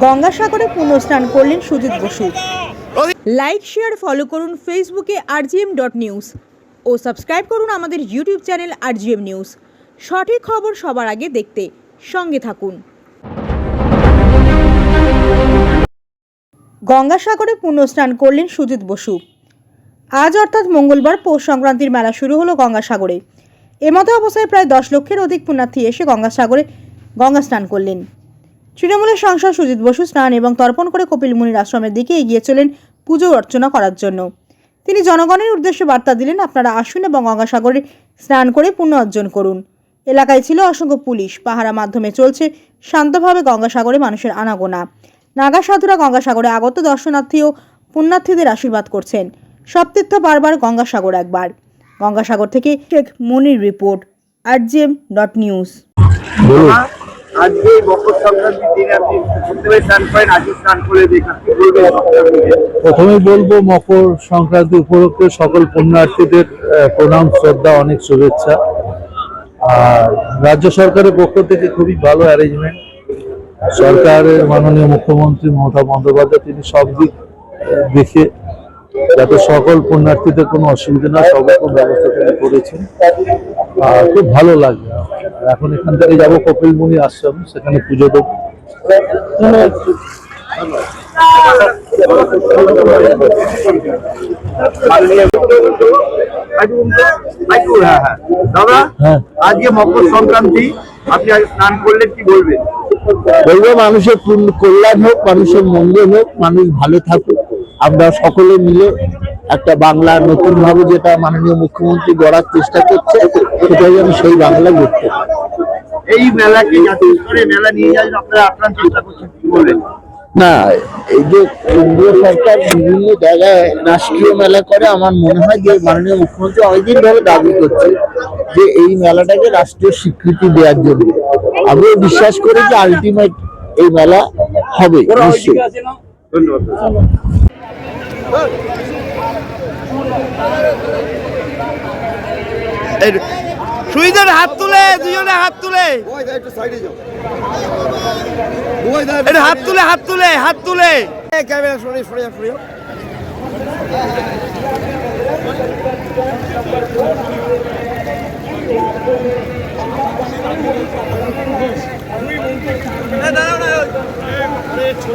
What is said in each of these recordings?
গঙ্গাসাগরে পুণ্যস্নান করলেন Sujit Basu. Like share follow করুন ফেসবুকে rgm.news ও সাবস্ক্রাইব করুন আমাদের ইউটিউব চ্যানেল rgm নিউজ। সঠিক খবর সবার আগে দেখতে সঙ্গে থাকুন। গঙ্গাসাগরে পুণ্যস্নান করলেন সুজিত বসু। আজ অর্থাৎ মঙ্গলবার পৌষ সংক্রান্তির মেলা শুরু হলো গঙ্গাসাগরে। এমতো অবস্থায় প্রায় 10 লক্ষের অধিক পুণ্যার্থী এসে গঙ্গাসাগরে গঙ্গা স্নান করলেন। তৃণমূলের সাংসদ সুজিত বসু স্নান এবং তর্পণ করে কপিল মুনির আশ্রমের দিকে এগিয়ে চলেন পুজো অর্চনা করার জন্য। তিনি জনগণের উদ্দেশ্যে বার্তা দিলেন, আপনারা আসুন এবং গঙ্গাসাগরে স্নান করে পুণ্য অর্জন করুন। এলাকায় ছিল অসংখ্য পুলিশ পাহারা মাধ্যমে চলছে শান্তভাবে গঙ্গাসাগরে মানুষের আনাগোনা। নাগা সাধুরা গঙ্গাসাগরে আগত দর্শনার্থী ও পুণ্যার্থীদের আশীর্বাদ করছেন। সব তীর্থ বারবার গঙ্গাসাগর একবার। গঙ্গাসাগর থেকে শেখ মনির রিপোর্ট, rgm.news। আজকে মকর সংক্রান্তির দিনে আপনি প্রথমে স্নান করেন, আজকে স্নান করে দেখেন। প্রথমে বলবো মকর সংক্রান্তি উপলক্ষে সকল পুণ্যার্থীদের প্রণাম, শ্রদ্ধা, অনেক শুভেচ্ছা। আর রাজ্য সরকারের পক্ষ থেকে খুবই ভালো অ্যারেঞ্জমেন্ট। সরকারের মাননীয় মুখ্যমন্ত্রী মমতা বন্দ্যোপাধ্যায় তিনি সব দিক দেখে যাতে সকল পুণ্যার্থীদের কোনো অসুবিধা না, সব রকম ব্যবস্থা তিনি করেছেন। খুব ভালো লাগবে। এখন এখান থেকে যাবো কপিল মুনি আশ্রম, সেখানে পুজো দেবো। দাদা, আজকে মকর সংক্রান্তি, আপনি আজ স্নান করলেন, কি বলবেন? বলবো মানুষের কল্যাণ হোক, মানুষের মঙ্গল হোক, মানুষ ভালো থাকুক। আমরা সকলে মিলে একটা বাংলা নতুন ভাবে যেটা মাননীয় মুখ্যমন্ত্রী গড়ার চেষ্টা করছে, সেটাই যেন সেই বাংলা গড়তে। এই মেলাকে জাতীয় স্তরে মেলা নিয়ে যান আপনারা, আপনার চেষ্টা করছেন, কি বলবেন? না, এই যে কেন্দ্রীয় সরকার বিভিন্ন জায়গায় রাষ্ট্রীয় মেলা করে, আমার মনে হয় যে মাননীয় মুখ্যমন্ত্রী অনেকদিন ধরে দাবি করছে যে এই মেলাটাকে রাষ্ট্রীয় স্বীকৃতি দেওয়ার জন্য। আমিও বিশ্বাস করি যে আলটিমেট এই মেলা হবে নিশ্চয়ই। সুইদের হাত তুলে, দুজনে হাত তুলে, হাত তুলে, হাত তুলে, হাত তুলে, ক্যামেরা সরে সরে সরে।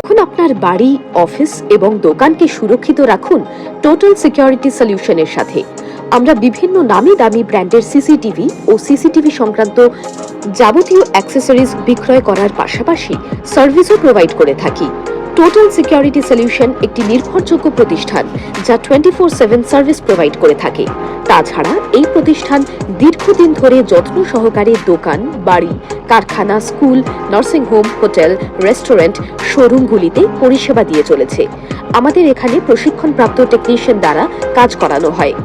এখন আপনার বাড়ি, অফিস এবং দোকানকে সুরক্ষিত রাখুন টোটাল সিকিউরিটি সলিউশনের সাথে। আমরা বিভিন্ন নামি দামি ব্র্যান্ডের সিসিটিভি ও সিসিটিভি সংক্রান্ত যাবতীয় অ্যাক্সেসরিজ বিক্রয় করার পাশাপাশি সার্ভিসও প্রোভাইড করে থাকি। টোটাল সিকিউরিটি সলিউশন একটি নির্ভরযোগ্য প্রতিষ্ঠান যা 24/7 সার্ভিস প্রোভাইড করে থাকে। তাছাড়া এই প্রতিষ্ঠান দীর্ঘদিন ধরে যত্ন সহকারে দোকান, বাড়ি, কারখানা, school, nursing home, hotel, restaurant, শোরুমগুলিতে পরিষেবা দিয়ে চলেছে। আমাদের এখানে প্রশিক্ষণপ্রাপ্ত টেকনিশিয়ান দ্বারা কাজ করানো হয়।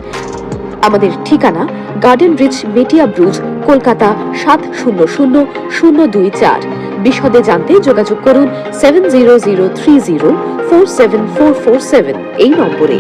আমাদের ঠিকানা গার্ডেন রিচ, মেটিয়া ব্রুজ, কলকাতা 700024। বিশদে জানতে যোগাযোগ করুন 7003047447 এই নম্বরে।